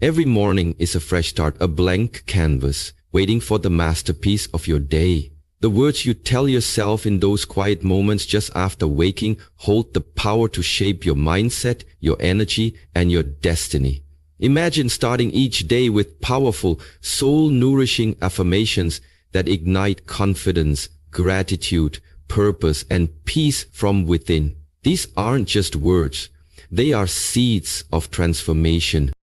Every morning is a fresh start, a blank canvas, waiting for the masterpiece of your day. The words you tell yourself in those quiet moments just after waking hold the power to shape your mindset, your energy, and your destiny. Imagine starting each day with powerful, soul-nourishing affirmations that ignite confidence, gratitude, purpose, and peace from within. These aren't just words. They are seeds of transformation.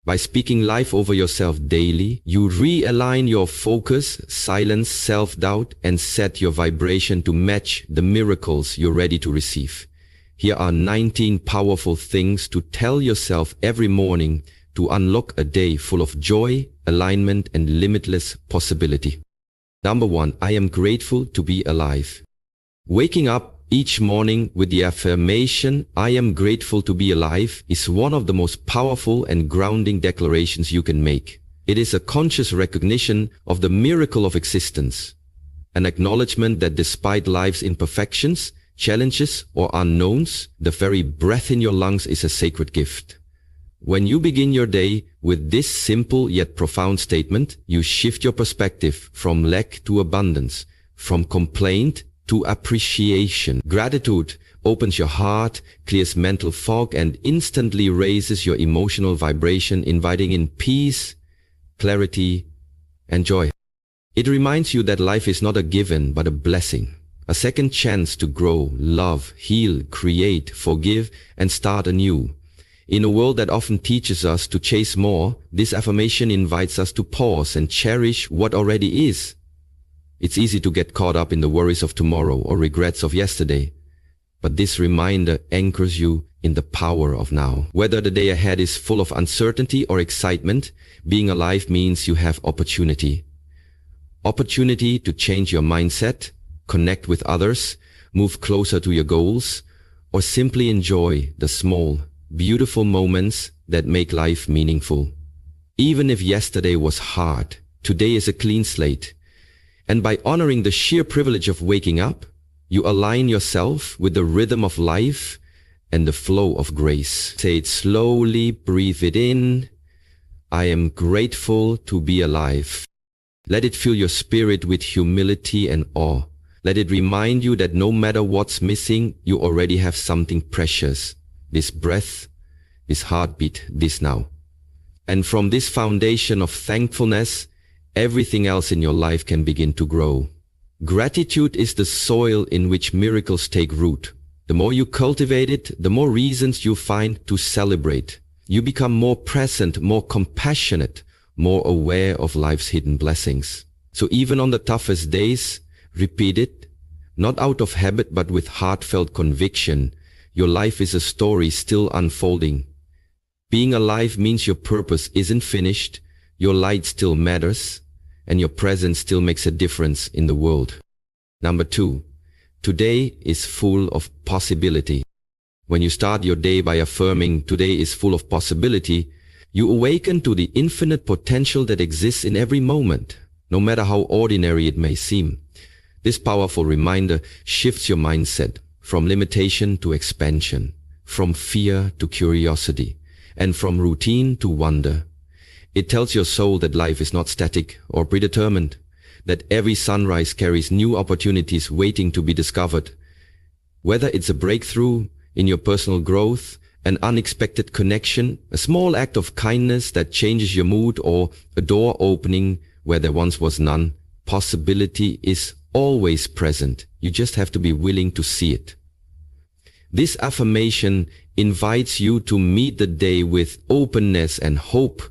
By speaking life over yourself daily, you realign your focus, silence self-doubt, and set your vibration to match the miracles you're ready to receive. Here are 19 powerful things to tell yourself every morning to unlock a day full of joy, alignment, and limitless possibility. Number 1, I am grateful to be alive. Waking up each morning with the affirmation, I am grateful to be alive, is one of the most powerful and grounding declarations you can make. It is a conscious recognition of the miracle of existence, an acknowledgement that despite life's imperfections, challenges, or unknowns, the very breath in your lungs is a sacred gift. When you begin your day with this simple yet profound statement, you shift your perspective from lack to abundance, from complaint to appreciation. Gratitude opens your heart, clears mental fog, and instantly raises your emotional vibration, inviting in peace, clarity, and joy. It reminds you that life is not a given, but a blessing. A second chance to grow, love, heal, create, forgive, and start anew. In a world that often teaches us to chase more, this affirmation invites us to pause and cherish what already is. It's easy to get caught up in the worries of tomorrow or regrets of yesterday, but this reminder anchors you in the power of now. Whether the day ahead is full of uncertainty or excitement, being alive means you have opportunity. Opportunity to change your mindset, connect with others, move closer to your goals, or simply enjoy the small, beautiful moments that make life meaningful. Even if yesterday was hard, today is a clean slate. And by honoring the sheer privilege of waking up, you align yourself with the rhythm of life and the flow of grace. Say it slowly, breathe it in. I am grateful to be alive. Let it fill your spirit with humility and awe. Let it remind you that no matter what's missing, you already have something precious. This breath, this heartbeat, this now. And from this foundation of thankfulness, everything else in your life can begin to grow. Gratitude is the soil in which miracles take root. The more you cultivate it, the more reasons you find to celebrate. You become more present, more compassionate, more aware of life's hidden blessings. So even on the toughest days, repeat it, not out of habit but with heartfelt conviction. Your life is a story still unfolding. Being alive means your purpose isn't finished, your light still matters, and your presence still makes a difference in the world. Number 2, today is full of possibility. When you start your day by affirming today is full of possibility, you awaken to the infinite potential that exists in every moment, no matter how ordinary it may seem. This powerful reminder shifts your mindset from limitation to expansion, from fear to curiosity, and from routine to wonder. It tells your soul that life is not static or predetermined, that every sunrise carries new opportunities waiting to be discovered. Whether it's a breakthrough in your personal growth, an unexpected connection, a small act of kindness that changes your mood, or a door opening where there once was none, possibility is always present. You just have to be willing to see it. This affirmation invites you to meet the day with openness and hope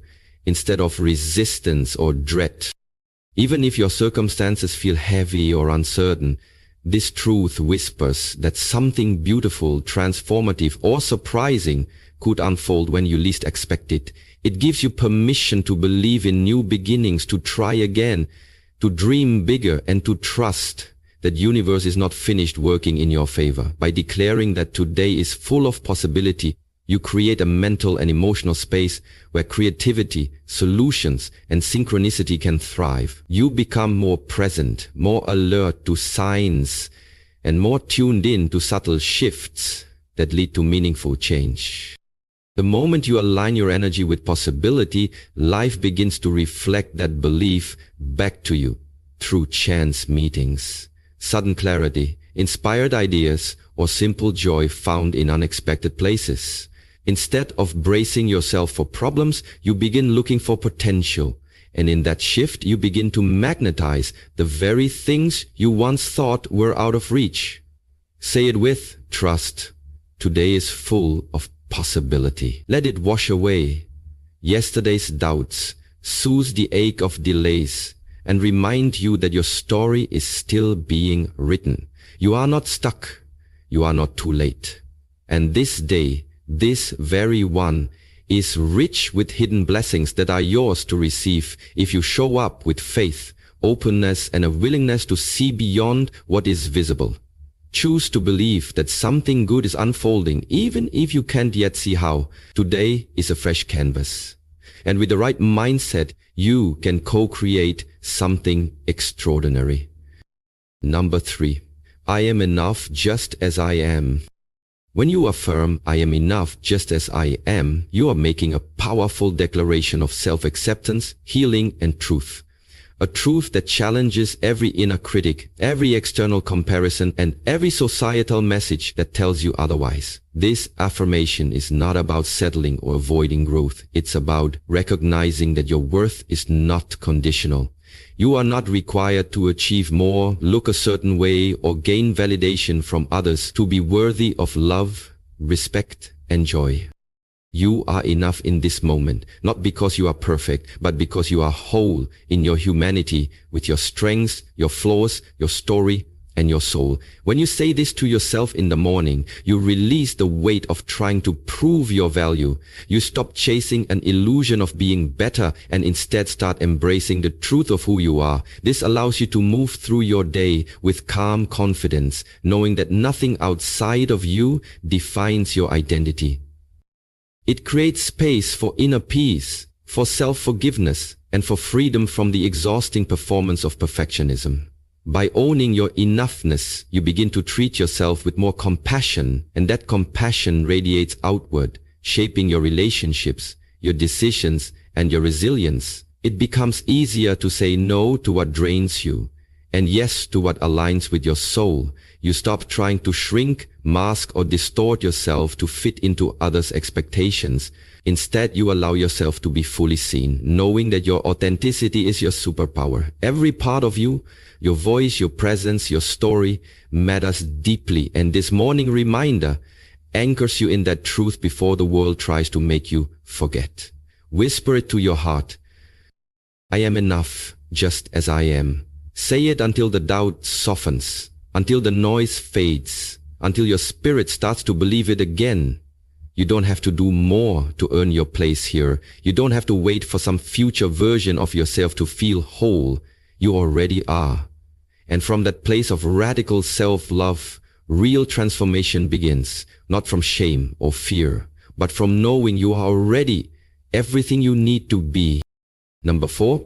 instead of resistance or dread. Even if your circumstances feel heavy or uncertain, this truth whispers that something beautiful, transformative, or surprising could unfold when you least expect it. It gives you permission to believe in new beginnings, to try again, to dream bigger, and to trust that universe is not finished working in your favor. By declaring that today is full of possibility, you create a mental and emotional space where creativity, solutions, and synchronicity can thrive. You become more present, more alert to signs, and more tuned in to subtle shifts that lead to meaningful change. The moment you align your energy with possibility, life begins to reflect that belief back to you through chance meetings, sudden clarity, inspired ideas, or simple joy found in unexpected places. Instead of bracing yourself for problems, you begin looking for potential. And in that shift, you begin to magnetize the very things you once thought were out of reach. Say it with trust. Today is full of possibility. Let it wash away yesterday's doubts, soothe the ache of delays, and remind you that your story is still being written. You are not stuck. You are not too late. And this day, this very one, is rich with hidden blessings that are yours to receive if you show up with faith, openness, and a willingness to see beyond what is visible. Choose to believe that something good is unfolding, even if you can't yet see how. Today is a fresh canvas. And with the right mindset, you can co-create something extraordinary. Number 3. I am enough just as I am. When you affirm, I am enough just as I am, you are making a powerful declaration of self-acceptance, healing, and truth. A truth that challenges every inner critic, every external comparison, and every societal message that tells you otherwise. This affirmation is not about settling or avoiding growth. It's about recognizing that your worth is not conditional. You are not required to achieve more, look a certain way, or gain validation from others to be worthy of love, respect, and joy. You are enough in this moment, not because you are perfect, but because you are whole in your humanity, with your strengths, your flaws, your story, and your soul. When you say this to yourself in the morning, you release the weight of trying to prove your value. You stop chasing an illusion of being better and instead start embracing the truth of who you are. This allows you to move through your day with calm confidence, knowing that nothing outside of you defines your identity. It creates space for inner peace, for self-forgiveness, and for freedom from the exhausting performance of perfectionism. By owning your enoughness, you begin to treat yourself with more compassion, and that compassion radiates outward, shaping your relationships, your decisions, and your resilience. It becomes easier to say no to what drains you, and yes to what aligns with your soul. You stop trying to shrink, mask, or distort yourself to fit into others' expectations. Instead, you allow yourself to be fully seen, knowing that your authenticity is your superpower. Every part of you, your voice, your presence, your story, matters deeply, and this morning reminder anchors you in that truth before the world tries to make you forget. Whisper it to your heart. I am enough, just as I am. Say it until the doubt softens, until the noise fades, until your spirit starts to believe it again. You don't have to do more to earn your place here. You don't have to wait for some future version of yourself to feel whole. You already are. And from that place of radical self-love, real transformation begins, not from shame or fear, but from knowing you are already everything you need to be. Number 4,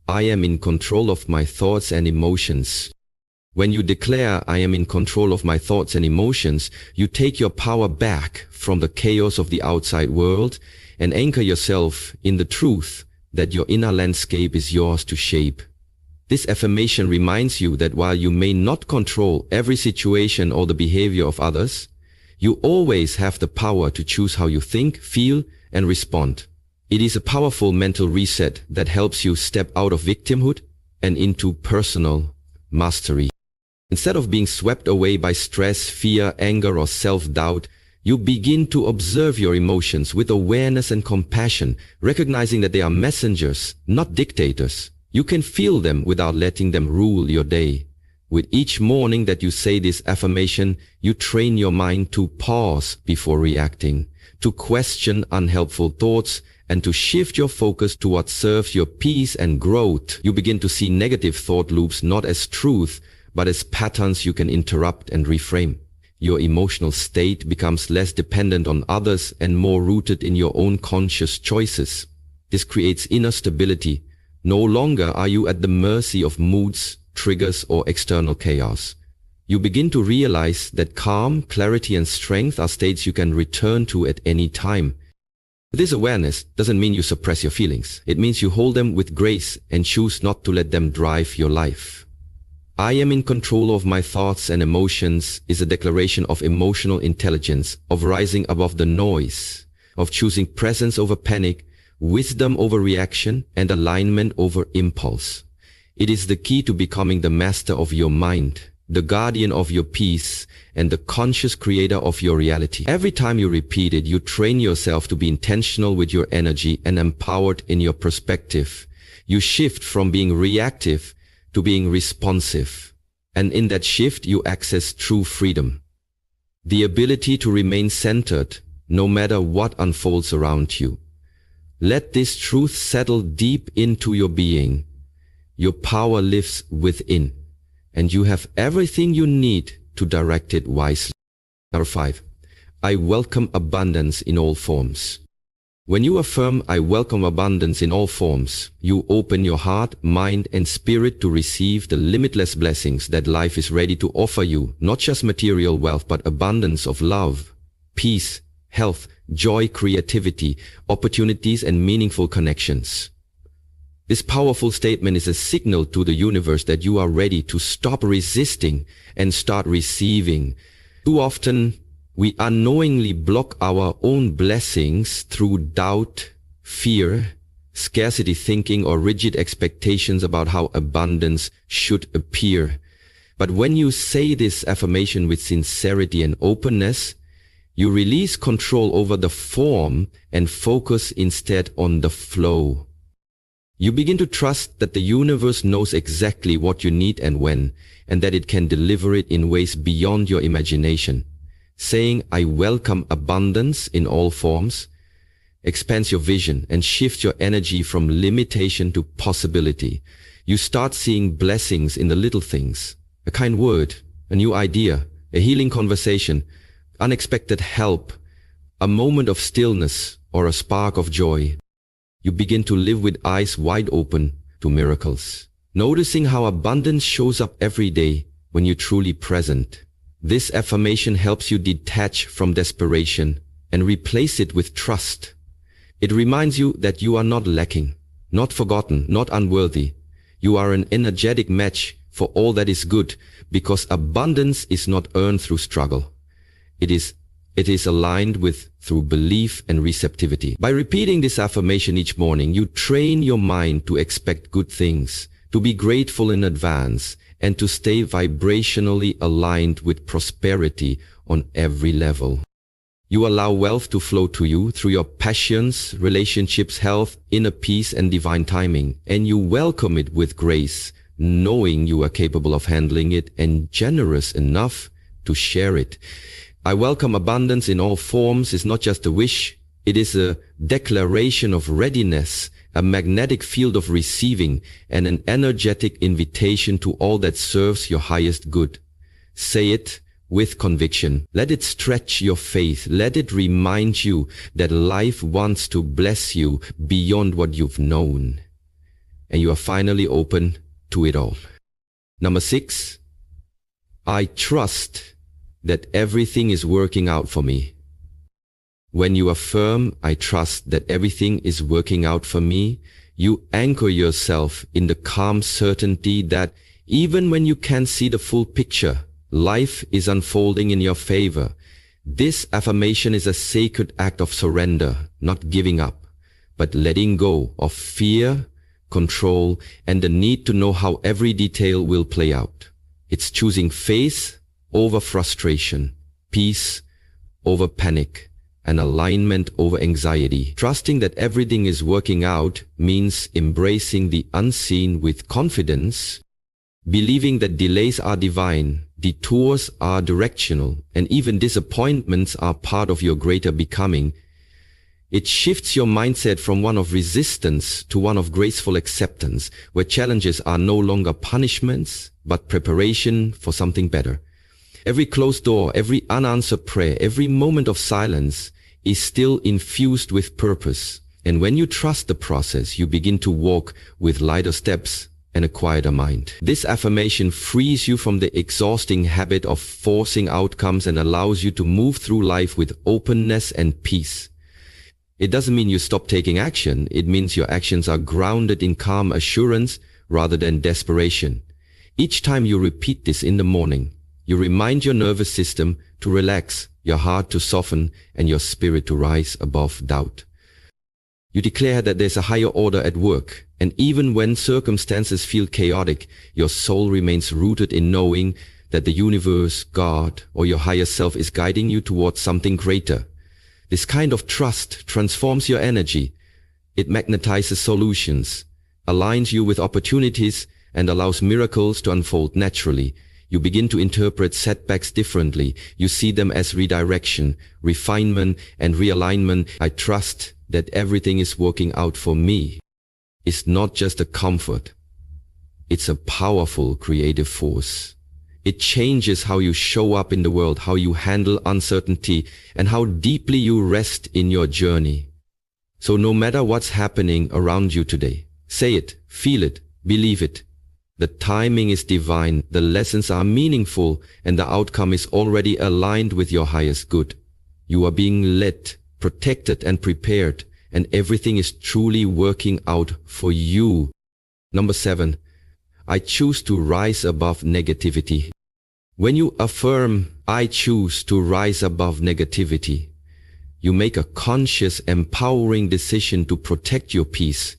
I am in control of my thoughts and emotions. When you declare, I am in control of my thoughts and emotions, you take your power back from the chaos of the outside world and anchor yourself in the truth that your inner landscape is yours to shape. This affirmation reminds you that while you may not control every situation or the behavior of others, you always have the power to choose how you think, feel, and respond. It is a powerful mental reset that helps you step out of victimhood and into personal mastery. Instead of being swept away by stress, fear, anger, or self-doubt, you begin to observe your emotions with awareness and compassion, recognizing that they are messengers, not dictators. You can feel them without letting them rule your day. With each morning that you say this affirmation, you train your mind to pause before reacting, to question unhelpful thoughts, and to shift your focus to what serves your peace and growth. You begin to see negative thought loops not as truth, but as patterns you can interrupt and reframe. Your emotional state becomes less dependent on others and more rooted in your own conscious choices. This creates inner stability. No longer are you at the mercy of moods, triggers, or external chaos. You begin to realize that calm, clarity, and strength are states you can return to at any time. This awareness doesn't mean you suppress your feelings. It means you hold them with grace and choose not to let them drive your life. I am in control of my thoughts and emotions is a declaration of emotional intelligence, of rising above the noise, of choosing presence over panic, wisdom over reaction, and alignment over impulse. It is the key to becoming the master of your mind, the guardian of your peace, and the conscious creator of your reality. Every time you repeat it, you train yourself to be intentional with your energy and empowered in your perspective. You shift from being reactive to being responsive. And in that shift, you access true freedom. The ability to remain centered no matter what unfolds around you. Let this truth settle deep into your being. Your power lives within, and you have everything you need to direct it wisely. Number 5. I welcome abundance in all forms. When you affirm, I welcome abundance in all forms, you open your heart, mind, and spirit to receive the limitless blessings that life is ready to offer you, not just material wealth, but abundance of love, peace, health, joy, creativity, opportunities, and meaningful connections. This powerful statement is a signal to the universe that you are ready to stop resisting and start receiving. Too often, we unknowingly block our own blessings through doubt, fear, scarcity thinking, or rigid expectations about how abundance should appear. But when you say this affirmation with sincerity and openness, you release control over the form and focus instead on the flow. You begin to trust that the universe knows exactly what you need and when, and that it can deliver it in ways beyond your imagination. Saying, I welcome abundance in all forms, expands your vision and shifts your energy from limitation to possibility. You start seeing blessings in the little things, a kind word, a new idea, a healing conversation, unexpected help, a moment of stillness, or a spark of joy. You begin to live with eyes wide open to miracles, noticing how abundance shows up every day when you're truly present. This affirmation helps you detach from desperation and replace it with trust. It reminds you that you are not lacking, not forgotten, not unworthy. You are an energetic match for all that is good, because abundance is not earned through struggle. It is aligned with through belief and receptivity. By repeating this affirmation each morning, you train your mind to expect good things, to be grateful in advance, and to stay vibrationally aligned with prosperity on every level. You allow wealth to flow to you through your passions, relationships, health, inner peace, and divine timing, and you welcome it with grace, knowing you are capable of handling it and generous enough to share it. I welcome abundance in all forms is not just a wish, it is a declaration of readiness, a magnetic field of receiving, and an energetic invitation to all that serves your highest good. Say it with conviction. Let it stretch your faith. Let it remind you that life wants to bless you beyond what you've known. And you are finally open to it all. Number 6, I trust that everything is working out for me. When you affirm, I trust that everything is working out for me, you anchor yourself in the calm certainty that even when you can't see the full picture, life is unfolding in your favor. This affirmation is a sacred act of surrender, not giving up, but letting go of fear, control, and the need to know how every detail will play out. It's choosing faith over frustration, peace over panic, and alignment over anxiety. Trusting that everything is working out means embracing the unseen with confidence, believing that delays are divine, detours are directional, and even disappointments are part of your greater becoming. It shifts your mindset from one of resistance to one of graceful acceptance, where challenges are no longer punishments, but preparation for something better. Every closed door, every unanswered prayer, every moment of silence is still infused with purpose. And when you trust the process, you begin to walk with lighter steps and a quieter mind. This affirmation frees you from the exhausting habit of forcing outcomes and allows you to move through life with openness and peace. It doesn't mean you stop taking action. It means your actions are grounded in calm assurance rather than desperation. Each time you repeat this in the morning, you remind your nervous system to relax, your heart to soften, and your spirit to rise above doubt. You declare that there's a higher order at work, and even when circumstances feel chaotic, your soul remains rooted in knowing that the universe, God, or your higher self is guiding you towards something greater. This kind of trust transforms your energy. It magnetizes solutions, aligns you with opportunities, and allows miracles to unfold naturally. You begin to interpret setbacks differently. You see them as redirection, refinement, and realignment. I trust that everything is working out for me. It's not just a comfort. It's a powerful creative force. It changes how you show up in the world, how you handle uncertainty, and how deeply you rest in your journey. So no matter what's happening around you today, say it, feel it, believe it. The timing is divine, the lessons are meaningful, and the outcome is already aligned with your highest good. You are being led, protected, and prepared, and everything is truly working out for you. Number 7. I choose to rise above negativity. When you affirm, I choose to rise above negativity, you make a conscious, empowering decision to protect your peace,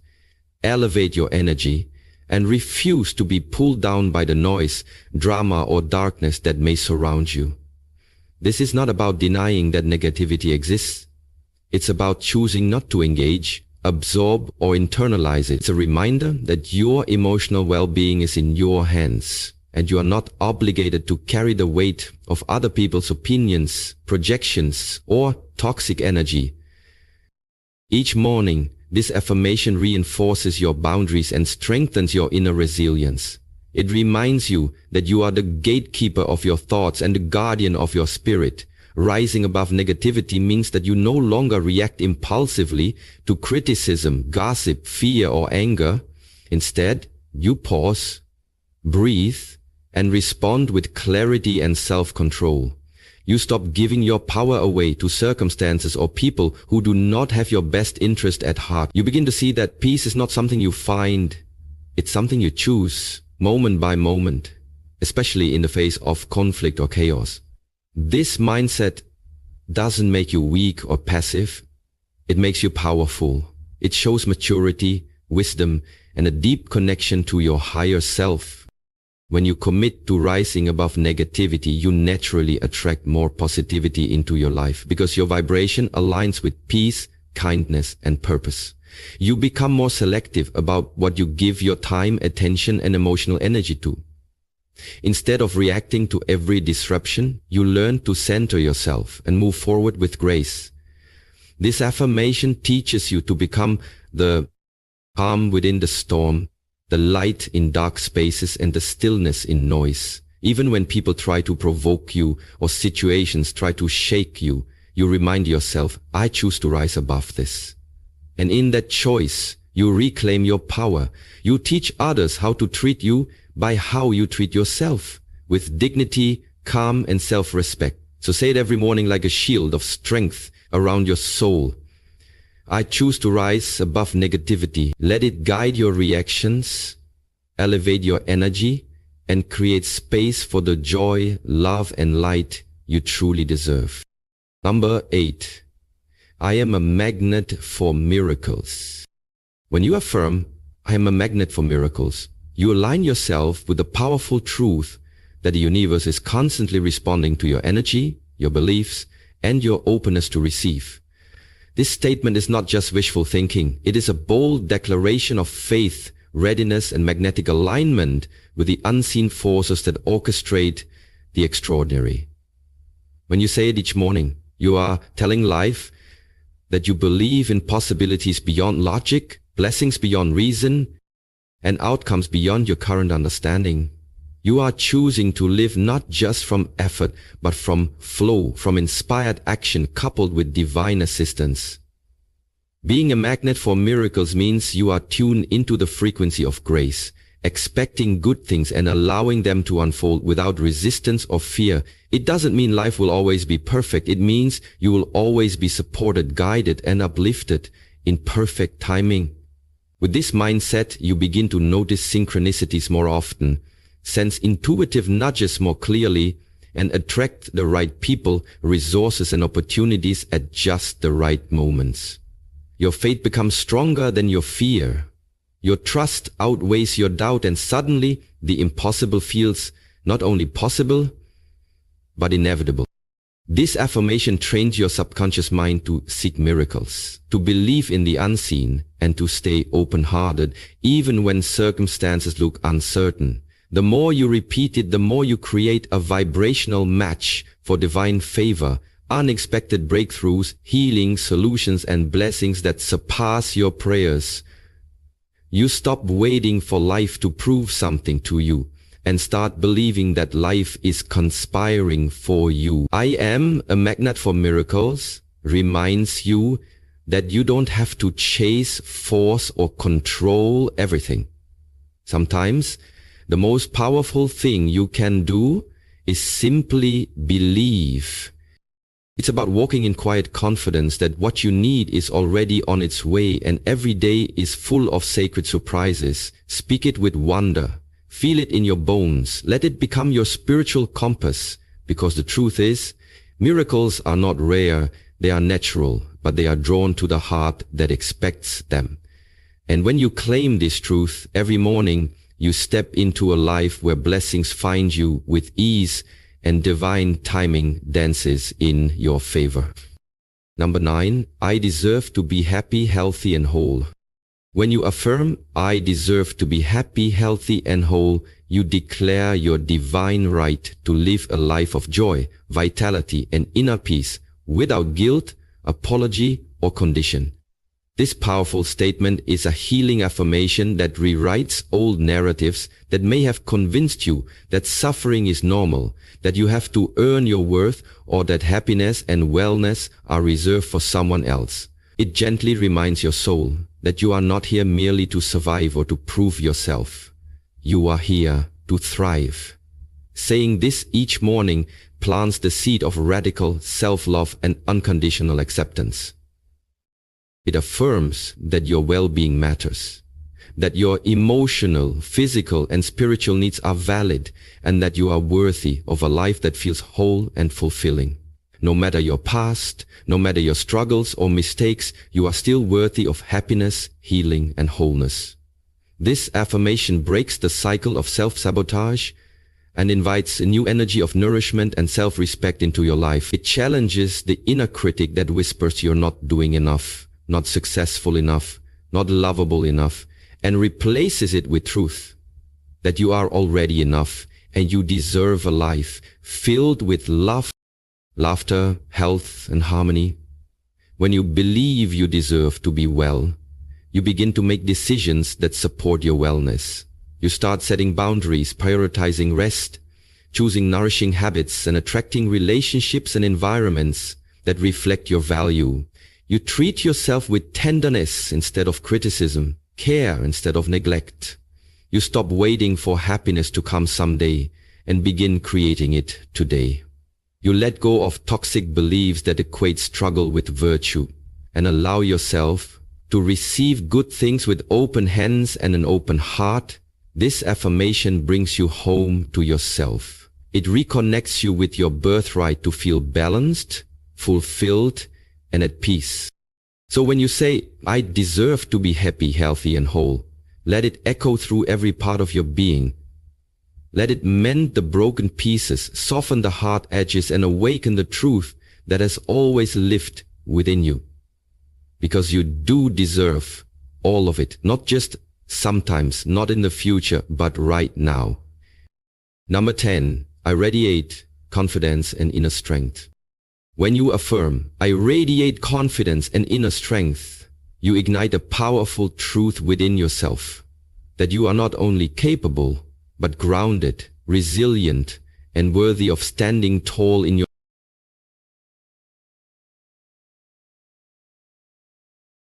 elevate your energy, and refuse to be pulled down by the noise, drama, or darkness that may surround you. This is not about denying that negativity exists. It's about choosing not to engage, absorb, or internalize it. It's a reminder that your emotional well-being is in your hands, and you are not obligated to carry the weight of other people's opinions, projections, or toxic energy. Each morning, this affirmation reinforces your boundaries and strengthens your inner resilience. It reminds you that you are the gatekeeper of your thoughts and the guardian of your spirit. Rising above negativity means that you no longer react impulsively to criticism, gossip, fear, or anger. Instead, you pause, breathe, and respond with clarity and self-control. You stop giving your power away to circumstances or people who do not have your best interest at heart. You begin to see that peace is not something you find. It's something you choose, moment by moment, especially in the face of conflict or chaos. This mindset doesn't make you weak or passive. It makes you powerful. It shows maturity, wisdom, and a deep connection to your higher self. When you commit to rising above negativity, you naturally attract more positivity into your life because your vibration aligns with peace, kindness, and purpose. You become more selective about what you give your time, attention, and emotional energy to. Instead of reacting to every disruption, you learn to center yourself and move forward with grace. This affirmation teaches you to become the calm within the storm, the light in dark spaces, and the stillness in noise. Even when people try to provoke you or situations try to shake you, you remind yourself, I choose to rise above this. And in that choice, you reclaim your power. You teach others how to treat you by how you treat yourself, with dignity, calm, and self-respect. So say it every morning like a shield of strength around your soul. I choose to rise above negativity. Let it guide your reactions, elevate your energy, and create space for the joy, love, and light you truly deserve. Number 8. I am a magnet for miracles. When you affirm, I am a magnet for miracles, you align yourself with the powerful truth that the universe is constantly responding to your energy, your beliefs, and your openness to receive. This statement is not just wishful thinking. It is a bold declaration of faith, readiness, and magnetic alignment with the unseen forces that orchestrate the extraordinary. When you say it each morning, you are telling life that you believe in possibilities beyond logic, blessings beyond reason, and outcomes beyond your current understanding. You are choosing to live not just from effort, but from flow, from inspired action coupled with divine assistance. Being a magnet for miracles means you are tuned into the frequency of grace, expecting good things and allowing them to unfold without resistance or fear. It doesn't mean life will always be perfect. It means you will always be supported, guided, and uplifted in perfect timing. With this mindset, you begin to notice synchronicities more often, sense intuitive nudges more clearly, and attract the right people, resources, and opportunities at just the right moments. Your faith becomes stronger than your fear. Your trust outweighs your doubt, and suddenly the impossible feels not only possible, but inevitable. This affirmation trains your subconscious mind to seek miracles, to believe in the unseen, and to stay open-hearted even when circumstances look uncertain. The more you repeat it, the more you create a vibrational match for divine favor, unexpected breakthroughs, healing, solutions, and blessings that surpass your prayers. You stop waiting for life to prove something to you and start believing that life is conspiring for you. I am a magnet for miracles reminds you that you don't have to chase, force, or control everything. Sometimes the most powerful thing you can do is simply believe. It's about walking in quiet confidence that what you need is already on its way, and every day is full of sacred surprises. Speak it with wonder. Feel it in your bones. Let it become your spiritual compass, because the truth is, miracles are not rare, they are natural, but they are drawn to the heart that expects them. And when you claim this truth, every morning you step into a life where blessings find you with ease and divine timing dances in your favor. Number 9, I deserve to be happy, healthy, and whole. When you affirm, I deserve to be happy, healthy, and whole, you declare your divine right to live a life of joy, vitality, and inner peace without guilt, apology, or condition. This powerful statement is a healing affirmation that rewrites old narratives that may have convinced you that suffering is normal, that you have to earn your worth, or that happiness and wellness are reserved for someone else. It gently reminds your soul that you are not here merely to survive or to prove yourself. You are here to thrive. Saying this each morning plants the seed of radical self-love and unconditional acceptance. It affirms that your well-being matters, that your emotional, physical, and spiritual needs are valid, and that you are worthy of a life that feels whole and fulfilling. No matter your past, no matter your struggles or mistakes, you are still worthy of happiness, healing, and wholeness. This affirmation breaks the cycle of self-sabotage and invites a new energy of nourishment and self-respect into your life. It challenges the inner critic that whispers you're not doing enough, not successful enough, not lovable enough, and replaces it with truth, that you are already enough and you deserve a life filled with love, laughter, health, and harmony. When you believe you deserve to be well, you begin to make decisions that support your wellness. You start setting boundaries, prioritizing rest, choosing nourishing habits, and attracting relationships and environments that reflect your value. You treat yourself with tenderness instead of criticism, care instead of neglect. You stop waiting for happiness to come someday and begin creating it today. You let go of toxic beliefs that equate struggle with virtue and allow yourself to receive good things with open hands and an open heart. This affirmation brings you home to yourself. It reconnects you with your birthright to feel balanced, fulfilled, and at peace. So when you say, I deserve to be happy, healthy, and whole, let it echo through every part of your being. Let it mend the broken pieces, soften the hard edges, and awaken the truth that has always lived within you. Because you do deserve all of it, not just sometimes, not in the future, but right now. Number 10, I radiate confidence and inner strength. When you affirm, I radiate confidence and inner strength, you ignite a powerful truth within yourself, that you are not only capable, but grounded, resilient, and worthy of standing tall in your